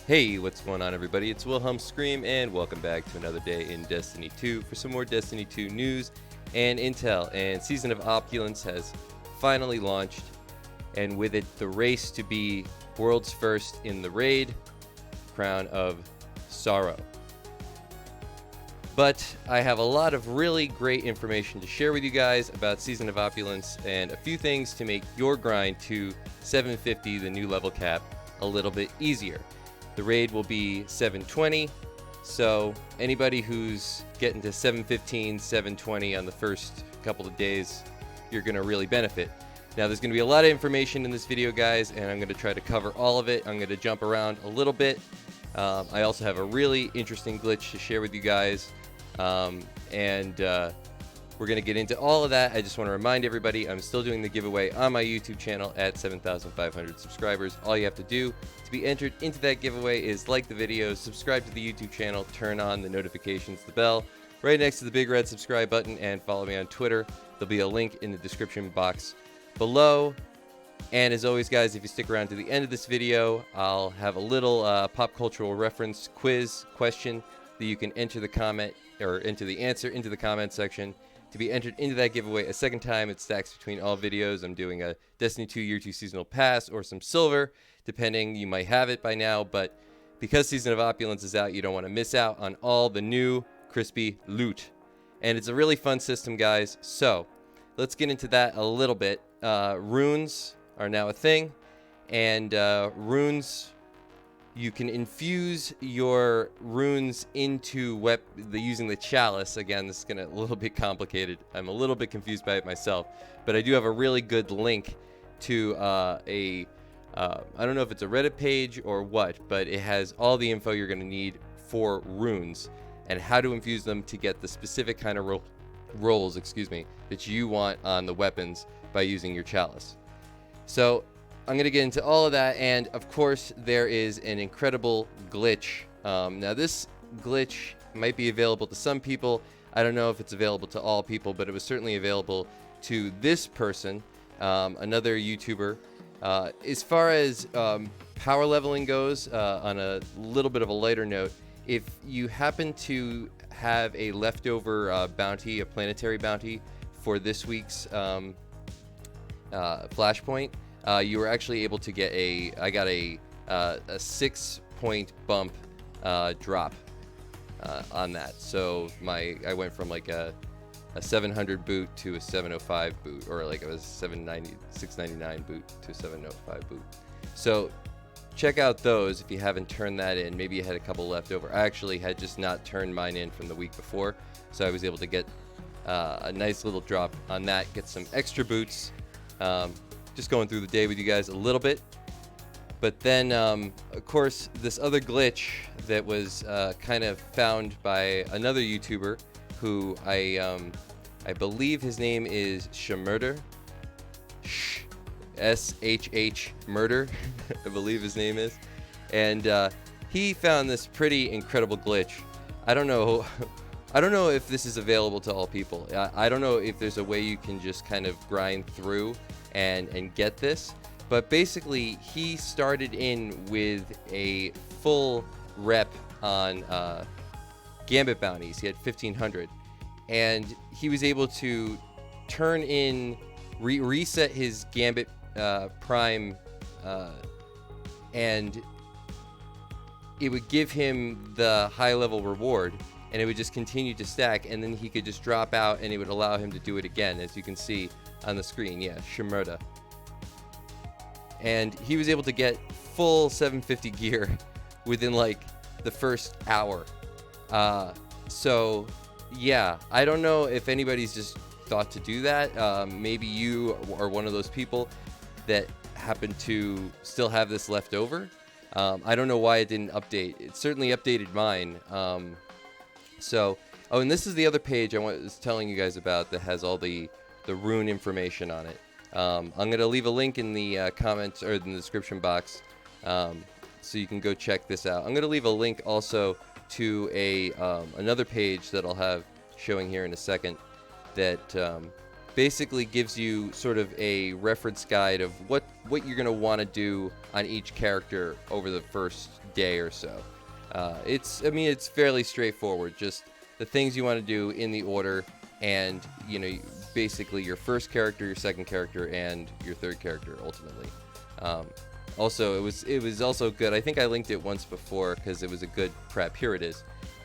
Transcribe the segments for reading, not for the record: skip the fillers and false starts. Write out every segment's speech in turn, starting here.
Hey, what's going on, everybody? It's Wilhelm Scream, and welcome back to another day in Destiny 2 for some more Destiny 2 news and intel. And Season of Opulence has finally launched, and with it, the race to be world's first in the raid, Crown of Sorrow. But I have a lot of really great information to share with you guys about Season of Opulence and a few things to make your grind to 750, the new level cap, a little bit easier. The raid will be 720, so anybody who's getting to 715, 720 on the first couple of days, you're going to really benefit. Now, there's going to be a lot of information in this video, guys, and I'm going to try to cover all of it. I'm going to jump around a little bit. I also have a really interesting glitch to share with you guys, we're going to get into all of that. I just want to remind everybody, I'm still doing the giveaway on my YouTube channel at 7,500 subscribers. All you have to do to be entered into that giveaway is like the video, subscribe to the YouTube channel, turn on the notifications, the bell, right next to the big red subscribe button, and follow me on Twitter. There'll be a link in the description box below. And as always, guys, if you stick around to the end of this video, I'll have a little pop cultural reference quiz question that you can enter the comment or enter the answer into the comment section to be entered into that giveaway a second time. It stacks between all videos. I'm doing a Destiny 2 Year 2 Seasonal Pass or some silver, depending. You might have it by now, but because Season of Opulence is out, you don't want to miss out on all the new crispy loot. And it's a really fun system, guys. So let's get into that a little bit. Runes are now a thing, and runes, you can infuse your runes into using the chalice. Again, this is a little bit complicated. I'm a little bit confused by it myself, but I do have a really good link to I don't know if it's a Reddit page or what, but it has all the info you're going to need for runes and how to infuse them to get the specific kind of rolls, that you want on the weapons by using your chalice. So I'm going to get into all of that, and of course there is an incredible glitch. Now this glitch might be available to some people. I don't know if it's available to all people, but it was certainly available to this person, another YouTuber. As far as power leveling goes, on a little bit of a lighter note, if you happen to have a leftover bounty, a planetary bounty for this week's Flashpoint, you were actually able to get I got a 6-point bump drop on that. So I went from like a 700 boot to a 705 boot, or like it was 699 boot to a 705 boot. So check out those if you haven't turned that in. Maybe you had a couple left over. I actually had just not turned mine in from the week before, so I was able to get a nice little drop on that, get some extra boots. Just going through the day with you guys a little bit. But then, of course, this other glitch that was kind of found by another YouTuber who I believe his name is Shmurder. SHH Murder, I believe his name is. And he found this pretty incredible glitch. I don't know if this is available to all people. I don't know if there's a way you can just kind of grind through and get this, but basically he started in with a full rep on Gambit bounties. He had 1,500, and he was able to turn in, reset his Gambit Prime, and it would give him the high level reward, and it would just continue to stack, and then he could just drop out and it would allow him to do it again, as you can see on the screen. Yeah, Shmurda. And he was able to get full 750 gear within like the first hour. So yeah, I don't know if anybody's just thought to do that. Maybe you are one of those people that happen to still have this left over. I don't know why it didn't update. It certainly updated mine. And this is the other page I was telling you guys about that has all the rune information on it. I'm going to leave a link in the comments or in the description box, so you can go check this out. I'm going to leave a link also to another page that I'll have showing here in a second that basically gives you sort of a reference guide of what you're going to want to do on each character over the first day or so. I mean, it's fairly straightforward, just the things you want to do in the order, and, you know, basically your first character, your second character, and your third character ultimately. Also, it was also good. I think I linked it once before because it was a good prep. Here it is.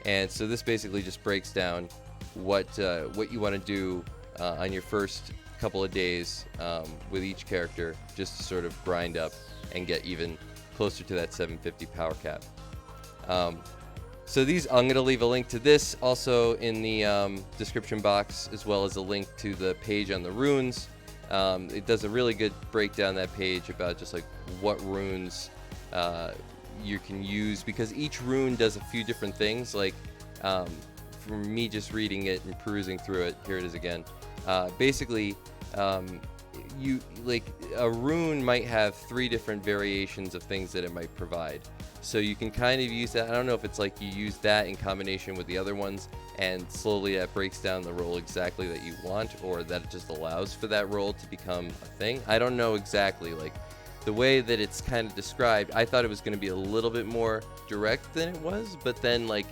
And so this basically just breaks down what you want to do on your first couple of days with each character, just to sort of grind up and get even closer to that 750 power cap. So I'm going to leave a link to this also in the description box, as well as a link to the page on the runes. It does a really good breakdown, that page, about just like what runes you can use, because each rune does a few different things. Like for me just reading it and perusing through it, here it is again. Basically, you like a rune might have 3 different variations of things that it might provide. So you can kind of use that. I don't know if it's like you use that in combination with the other ones, and slowly that breaks down the role exactly that you want, or that it just allows for that role to become a thing. I don't know exactly. Like the way that it's kind of described, I thought it was going to be a little bit more direct than it was, but then like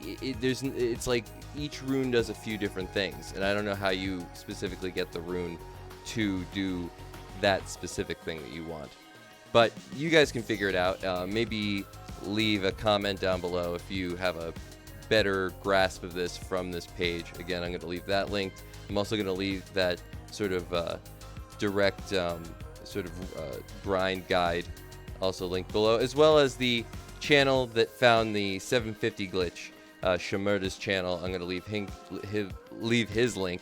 it's like each rune does a few different things, and I don't know how you specifically get the rune to do that specific thing that you want. But you guys can figure it out. Maybe leave a comment down below if you have a better grasp of this from this page. Again, I'm going to leave that linked. I'm also going to leave that sort of direct grind guide also linked below, as well as the channel that found the 750 glitch, Shamerda's channel. I'm going to leave his link,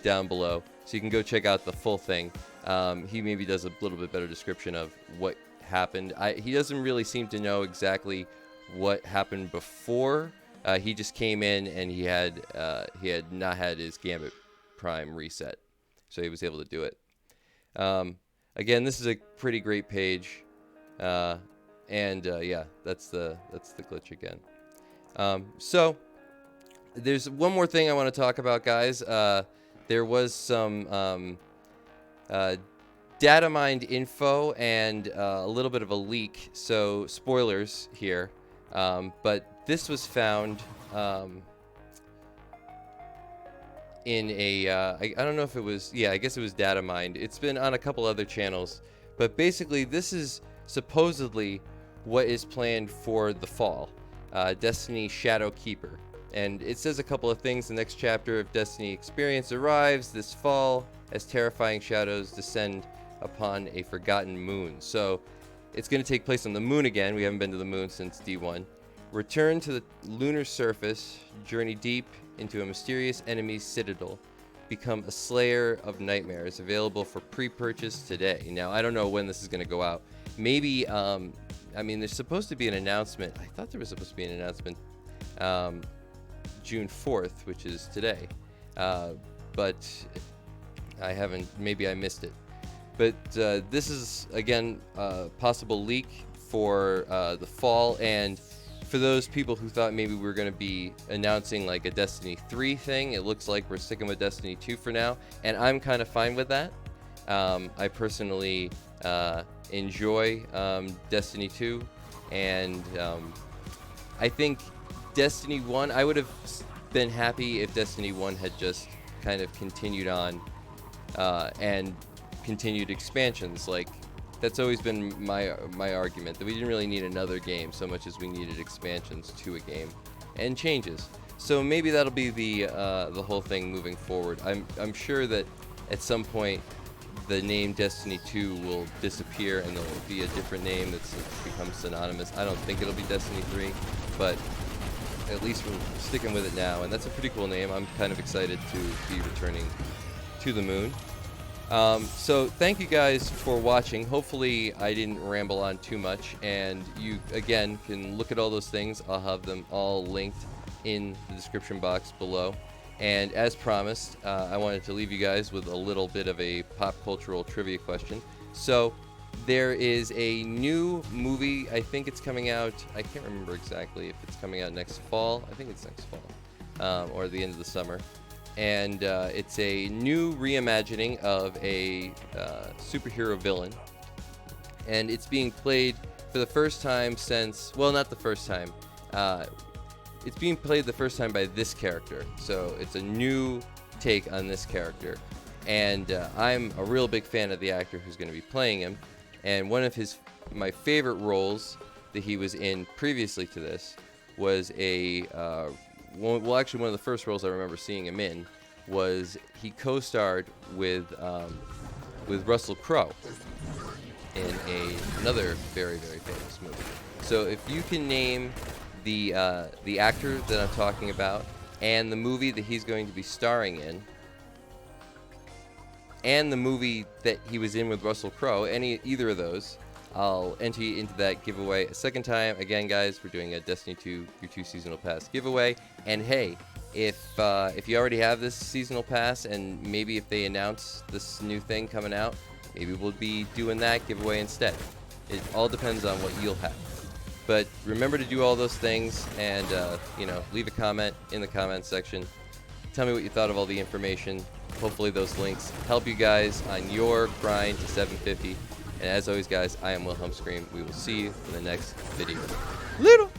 down below, so you can go check out the full thing. He maybe does a little bit better description of what happened. He doesn't really seem to know exactly what happened before. He just came in and he had not had his Gambit Prime reset, so he was able to do it. Again, this is a pretty great page, yeah, that's the glitch again. So there's one more thing I want to talk about, guys. There was some data mined info and a little bit of a leak, so spoilers here, but this was found in a I don't know if it was, yeah, I guess it was data mined. It's been on a couple other channels, but basically this is supposedly what is planned for the fall. Destiny Shadowkeeper. And it says a couple of things. The next chapter of Destiny Experience arrives this fall as terrifying shadows descend upon a forgotten moon. So it's going to take place on the moon again. We haven't been to the moon since D1. Return to the lunar surface, journey deep into a mysterious enemy's citadel, become a slayer of nightmares. Available for pre-purchase today. Now, I don't know when this is going to go out. Maybe, I mean, there's supposed to be an announcement. I thought there was supposed to be an announcement June 4th, which is today, but I haven't, maybe I missed it. But this is, again, a possible leak for the fall, and for those people who thought maybe we were going to be announcing like a Destiny 3 thing, it looks like we're sticking with Destiny 2 for now, and I'm kind of fine with that. I personally enjoy Destiny 2, and I think Destiny 1, I would have been happy if Destiny 1 had just kind of continued on and continued expansions. Like, that's always been my argument, that we didn't really need another game so much as we needed expansions to a game and changes. So maybe that'll be the whole thing moving forward. I'm sure that at some point the name Destiny 2 will disappear and there'll be a different name that's become synonymous. I don't think it'll be Destiny 3, but at least we're sticking with it now, and that's a pretty cool name. I'm kind of excited to be returning to the moon. So thank you guys for watching. Hopefully I didn't ramble on too much, and you again can look at all those things. I'll have them all linked in the description box below. And as promised, I wanted to leave you guys with a little bit of a pop cultural trivia question. So there is a new movie. I think it's coming out, I can't remember exactly if it's coming out next fall. I think it's next fall, or the end of the summer. and it's a new reimagining of a superhero villain, and it's being played for the first time since, well, not the first time. It's being played the first time by this character, so it's a new take on this character. And I'm a real big fan of the actor who's going to be playing him. And one of my favorite roles that he was in previously to this was actually one of the first roles I remember seeing him in was he co-starred with Russell Crowe in another very, very famous movie. So if you can name the actor that I'm talking about, and the movie that he's going to be starring in, and the movie that he was in with Russell Crowe, either of those, I'll enter you into that giveaway a second time. Again, guys, we're doing a Destiny 2 your 2 seasonal pass giveaway. And hey, if you already have this seasonal pass, and maybe if they announce this new thing coming out, maybe we'll be doing that giveaway instead. It all depends on what you'll have. But remember to do all those things, and leave a comment in the comments section. Tell me what you thought of all the information. Hopefully those links help you guys on your grind to 750. And as always, guys, I am Wilhelm Scream. We will see you in the next video. Little.